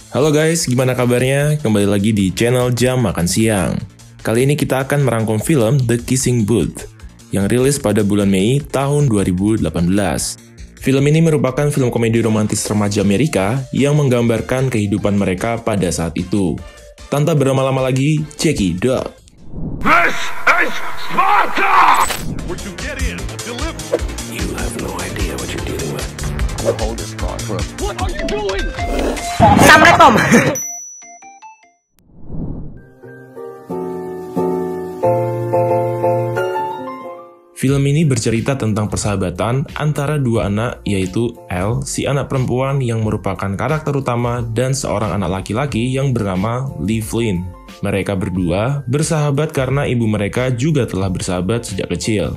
Halo guys, gimana kabarnya? Kembali lagi di channel Jam Makan Siang. Kali ini kita akan merangkum film The Kissing Booth yang rilis pada bulan Mei tahun 2018. Film ini merupakan film komedi romantis remaja Amerika yang menggambarkan kehidupan mereka pada saat itu. Tanpa berlama-lama lagi, check it out! This is Sparta! Where'd you get in? Deliver. You have no idea what you're dealing with. We'll hold this thought for What are you doing? Assalamualaikum. Film ini bercerita tentang persahabatan antara dua anak, yaitu Elle, si anak perempuan yang merupakan karakter utama, dan seorang anak laki-laki yang bernama Lee Flynn. Mereka berdua bersahabat karena ibu mereka juga telah bersahabat sejak kecil.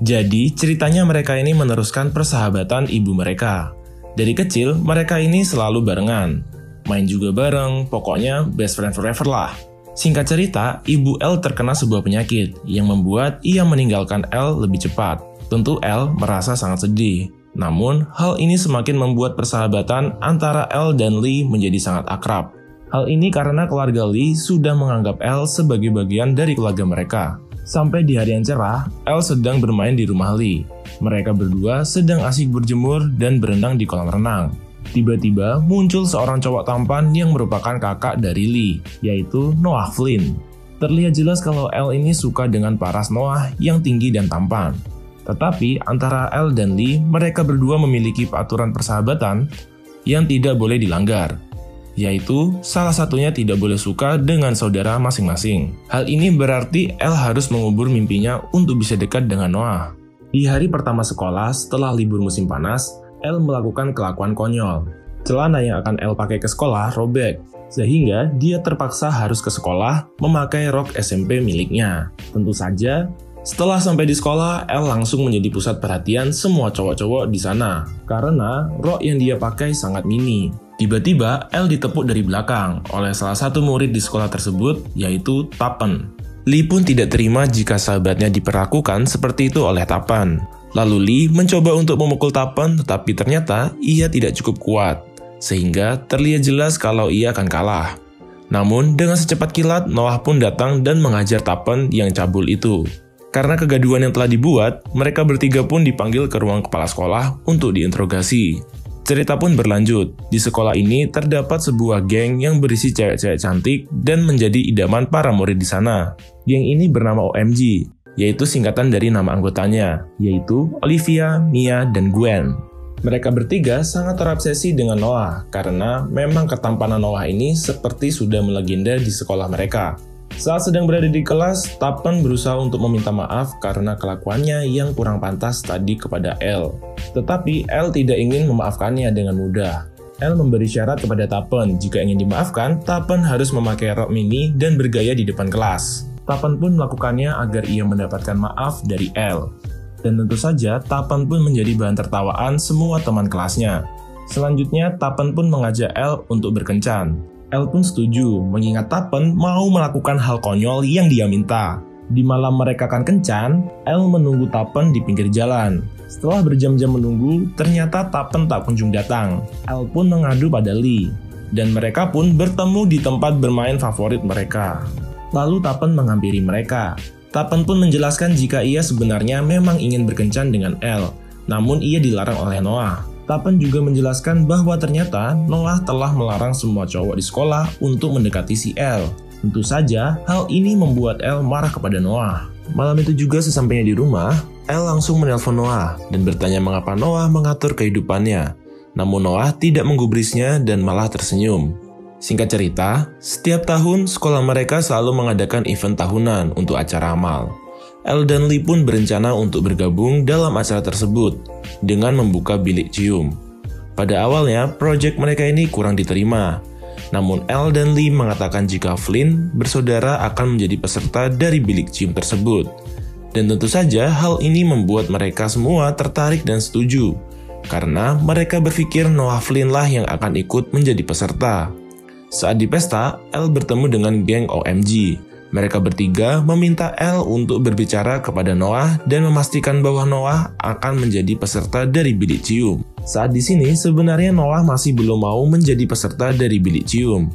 Jadi, ceritanya mereka ini meneruskan persahabatan ibu mereka. Dari kecil, mereka ini selalu barengan. Main juga bareng, pokoknya best friend forever lah. Singkat cerita, ibu Elle terkena sebuah penyakit yang membuat ia meninggalkan Elle lebih cepat. Tentu Elle merasa sangat sedih. Namun, hal ini semakin membuat persahabatan antara Elle dan Lee menjadi sangat akrab. Hal ini karena keluarga Lee sudah menganggap Elle sebagai bagian dari keluarga mereka. Sampai di hari yang cerah, Elle sedang bermain di rumah Lee. Mereka berdua sedang asik berjemur dan berenang di kolam renang. Tiba-tiba muncul seorang cowok tampan yang merupakan kakak dari Lee, yaitu Noah Flynn. Terlihat jelas kalau Elle ini suka dengan paras Noah yang tinggi dan tampan. Tetapi antara Elle dan Lee, mereka berdua memiliki aturan persahabatan yang tidak boleh dilanggar, yaitu salah satunya tidak boleh suka dengan saudara masing-masing. Hal ini berarti Elle harus mengubur mimpinya untuk bisa dekat dengan Noah. Di hari pertama sekolah setelah libur musim panas, Elle melakukan kelakuan konyol. Celana yang akan Elle pakai ke sekolah robek, sehingga dia terpaksa harus ke sekolah memakai rok SMP miliknya. Tentu saja, setelah sampai di sekolah, Elle langsung menjadi pusat perhatian semua cowok-cowok di sana, karena rok yang dia pakai sangat mini. Tiba-tiba, Elle ditepuk dari belakang oleh salah satu murid di sekolah tersebut, yaitu Tappen. Lee pun tidak terima jika sahabatnya diperlakukan seperti itu oleh Tappen. Lalu Lee mencoba untuk memukul Tappen, tetapi ternyata ia tidak cukup kuat, sehingga terlihat jelas kalau ia akan kalah. Namun, dengan secepat kilat, Noah pun datang dan mengajar Tappen yang cabul itu. Karena kegaduhan yang telah dibuat, mereka bertiga pun dipanggil ke ruang kepala sekolah untuk diinterogasi. Cerita pun berlanjut. Di sekolah ini terdapat sebuah geng yang berisi cewek-cewek cantik dan menjadi idaman para murid di sana. Geng ini bernama OMG, yaitu singkatan dari nama anggotanya, yaitu Olivia, Mia, dan Gwen. Mereka bertiga sangat terobsesi dengan Noah, karena memang ketampanan Noah ini seperti sudah melegenda di sekolah mereka. Saat sedang berada di kelas, Tappen berusaha untuk meminta maaf karena kelakuannya yang kurang pantas tadi kepada Elle. Tetapi Elle tidak ingin memaafkannya dengan mudah. Elle memberi syarat kepada Tappen, jika ingin dimaafkan, Tappen harus memakai rok mini dan bergaya di depan kelas. Tappen pun melakukannya agar ia mendapatkan maaf dari Elle. Dan tentu saja, Tappen pun menjadi bahan tertawaan semua teman kelasnya. Selanjutnya, Tappen pun mengajak Elle untuk berkencan. Elle pun setuju, mengingat Tappen mau melakukan hal konyol yang dia minta. Di malam mereka akan kencan, Elle menunggu Tappen di pinggir jalan. Setelah berjam-jam menunggu, ternyata Tappen tak kunjung datang. Elle pun mengadu pada Lee, dan mereka pun bertemu di tempat bermain favorit mereka. Lalu Tappen menghampiri mereka. Tappen pun menjelaskan jika ia sebenarnya memang ingin berkencan dengan Elle, namun ia dilarang oleh Noah. Tappen juga menjelaskan bahwa ternyata Noah telah melarang semua cowok di sekolah untuk mendekati si Elle. Tentu saja, hal ini membuat Elle marah kepada Noah. Malam itu juga sesampainya di rumah, Elle langsung menelpon Noah dan bertanya mengapa Noah mengatur kehidupannya. Namun Noah tidak menggubrisnya dan malah tersenyum. Singkat cerita, setiap tahun sekolah mereka selalu mengadakan event tahunan untuk acara amal. Elle dan Lee pun berencana untuk bergabung dalam acara tersebut dengan membuka bilik cium. Pada awalnya, proyek mereka ini kurang diterima. Namun Elle dan Lee mengatakan jika Flynn bersaudara akan menjadi peserta dari bilik cium tersebut. Dan tentu saja hal ini membuat mereka semua tertarik dan setuju, karena mereka berpikir Noah Flynn lah yang akan ikut menjadi peserta. Saat di pesta, Elle bertemu dengan geng OMG. Mereka bertiga meminta Elle untuk berbicara kepada Noah dan memastikan bahwa Noah akan menjadi peserta dari bilik cium. Saat di sini sebenarnya Noah masih belum mau menjadi peserta dari bilik cium.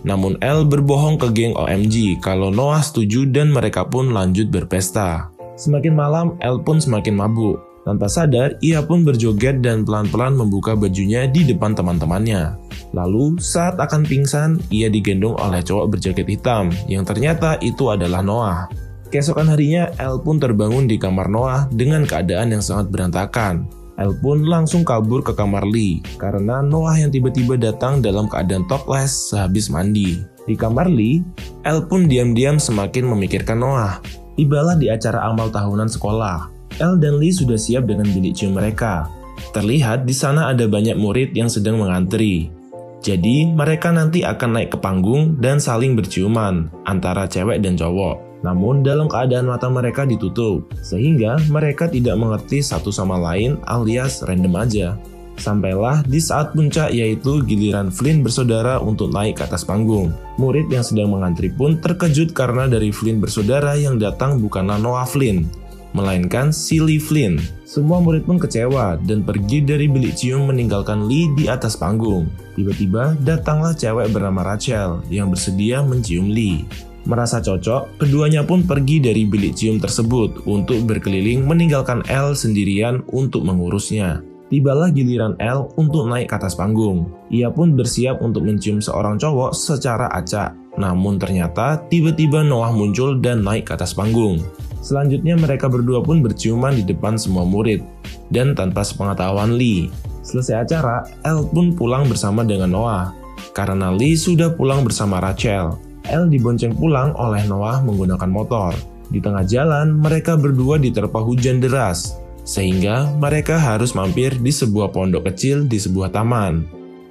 Namun Elle berbohong ke geng OMG kalau Noah setuju dan mereka pun lanjut berpesta. Semakin malam, Elle pun semakin mabuk. Tanpa sadar, ia pun berjoget dan pelan-pelan membuka bajunya di depan teman-temannya. Lalu, saat akan pingsan, ia digendong oleh cowok berjaket hitam, yang ternyata itu adalah Noah. Keesokan harinya, Elle pun terbangun di kamar Noah dengan keadaan yang sangat berantakan. Elle pun langsung kabur ke kamar Lee, karena Noah yang tiba-tiba datang dalam keadaan topless sehabis mandi. Di kamar Lee, Elle pun diam-diam semakin memikirkan Noah. Tibalah di acara amal tahunan sekolah. Elle dan Lee sudah siap dengan bilik cium mereka. Terlihat di sana ada banyak murid yang sedang mengantri. Jadi, mereka nanti akan naik ke panggung dan saling berciuman antara cewek dan cowok. Namun, dalam keadaan mata mereka ditutup, sehingga mereka tidak mengerti satu sama lain alias random aja. Sampailah di saat puncak yaitu giliran Flynn bersaudara untuk naik ke atas panggung. Murid yang sedang mengantri pun terkejut karena dari Flynn bersaudara yang datang bukanlah Noah Flynn, melainkan si Lee Flynn. Semua murid pun kecewa dan pergi dari bilik cium meninggalkan Lee di atas panggung. Tiba-tiba datanglah cewek bernama Rachel yang bersedia mencium Lee. Merasa cocok, keduanya pun pergi dari bilik cium tersebut untuk berkeliling meninggalkan Elle sendirian untuk mengurusnya. Tibalah giliran Elle untuk naik ke atas panggung. Ia pun bersiap untuk mencium seorang cowok secara acak. Namun ternyata tiba-tiba Noah muncul dan naik ke atas panggung. Selanjutnya mereka berdua pun berciuman di depan semua murid, dan tanpa sepengetahuan Lee. Selesai acara, Elle pun pulang bersama dengan Noah, karena Lee sudah pulang bersama Rachel. Elle dibonceng pulang oleh Noah menggunakan motor. Di tengah jalan, mereka berdua diterpa hujan deras, sehingga mereka harus mampir di sebuah pondok kecil di sebuah taman.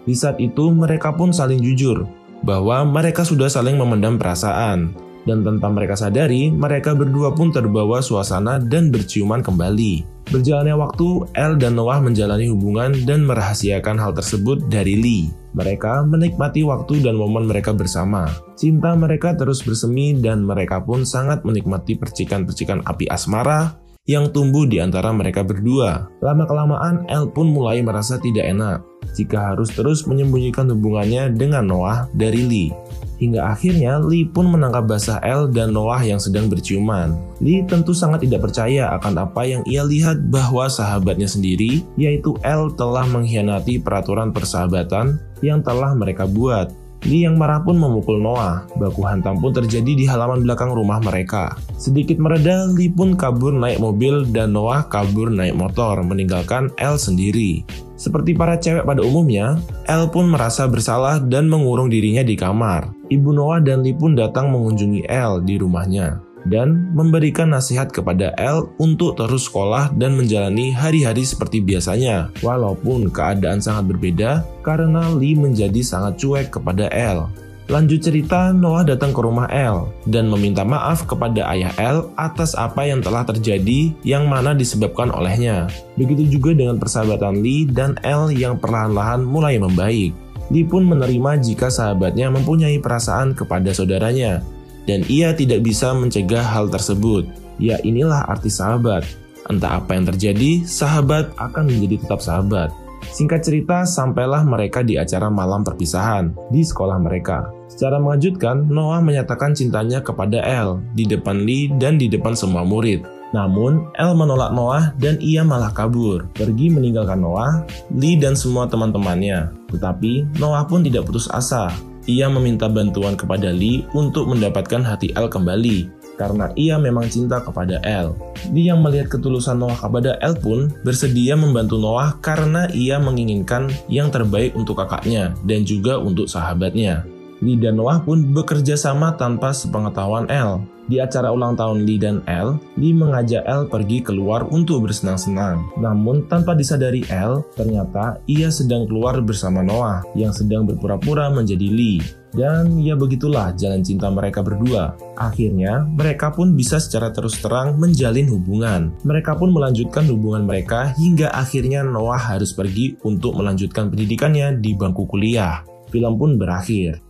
Di saat itu, mereka pun saling jujur, bahwa mereka sudah saling memendam perasaan. Dan tanpa mereka sadari, mereka berdua pun terbawa suasana dan berciuman kembali. Berjalannya waktu, Elle dan Noah menjalani hubungan dan merahasiakan hal tersebut dari Lee. Mereka menikmati waktu dan momen mereka bersama. Cinta mereka terus bersemi dan mereka pun sangat menikmati percikan-percikan api asmara yang tumbuh di antara mereka berdua. Lama-kelamaan, Elle pun mulai merasa tidak enak jika harus terus menyembunyikan hubungannya dengan Noah dari Lee. Hingga akhirnya Lee pun menangkap basah Elle dan Noah yang sedang berciuman. Lee tentu sangat tidak percaya akan apa yang ia lihat bahwa sahabatnya sendiri, yaitu Elle, telah mengkhianati peraturan persahabatan yang telah mereka buat. Lee yang marah pun memukul Noah. Baku hantam pun terjadi di halaman belakang rumah mereka. Sedikit mereda, Lee pun kabur naik mobil dan Noah kabur naik motor, meninggalkan Elle sendiri. Seperti para cewek pada umumnya, Elle pun merasa bersalah dan mengurung dirinya di kamar. Ibu Noah dan Lee pun datang mengunjungi Elle di rumahnya dan memberikan nasihat kepada Elle untuk terus sekolah dan menjalani hari-hari seperti biasanya, walaupun keadaan sangat berbeda karena Lee menjadi sangat cuek kepada Elle. Lanjut cerita, Noah datang ke rumah Elle dan meminta maaf kepada ayah Elle atas apa yang telah terjadi yang mana disebabkan olehnya. Begitu juga dengan persahabatan Lee dan Elle yang perlahan-lahan mulai membaik. Lee pun menerima jika sahabatnya mempunyai perasaan kepada saudaranya, dan ia tidak bisa mencegah hal tersebut. Ya, inilah arti sahabat. Entah apa yang terjadi, sahabat akan menjadi tetap sahabat. Singkat cerita, sampailah mereka di acara malam perpisahan di sekolah mereka. Secara mengejutkan, Noah menyatakan cintanya kepada Elle di depan Lee dan di depan semua murid. Namun, Elle menolak Noah dan ia malah kabur, pergi meninggalkan Noah, Lee dan semua teman-temannya. Tetapi, Noah pun tidak putus asa. Ia meminta bantuan kepada Lee untuk mendapatkan hati Elle kembali, karena ia memang cinta kepada Elle. Lee yang melihat ketulusan Noah kepada Elle pun bersedia membantu Noah karena ia menginginkan yang terbaik untuk kakaknya dan juga untuk sahabatnya. Lee dan Noah pun bekerja sama tanpa sepengetahuan Elle. Di acara ulang tahun Lee dan Elle, Lee mengajak Elle pergi keluar untuk bersenang-senang. Namun tanpa disadari Elle, ternyata ia sedang keluar bersama Noah yang sedang berpura-pura menjadi Lee. Dan ya begitulah jalan cinta mereka berdua. Akhirnya, mereka pun bisa secara terus terang menjalin hubungan. Mereka pun melanjutkan hubungan mereka hingga akhirnya Noah harus pergi untuk melanjutkan pendidikannya di bangku kuliah. Film pun berakhir.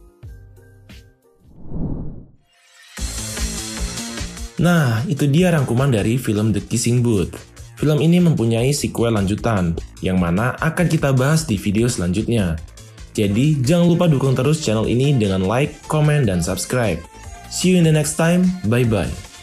Nah, itu dia rangkuman dari film The Kissing Booth. Film ini mempunyai sequel lanjutan, yang mana akan kita bahas di video selanjutnya. Jadi, jangan lupa dukung terus channel ini dengan like, komen, dan subscribe. See you in the next time, bye-bye.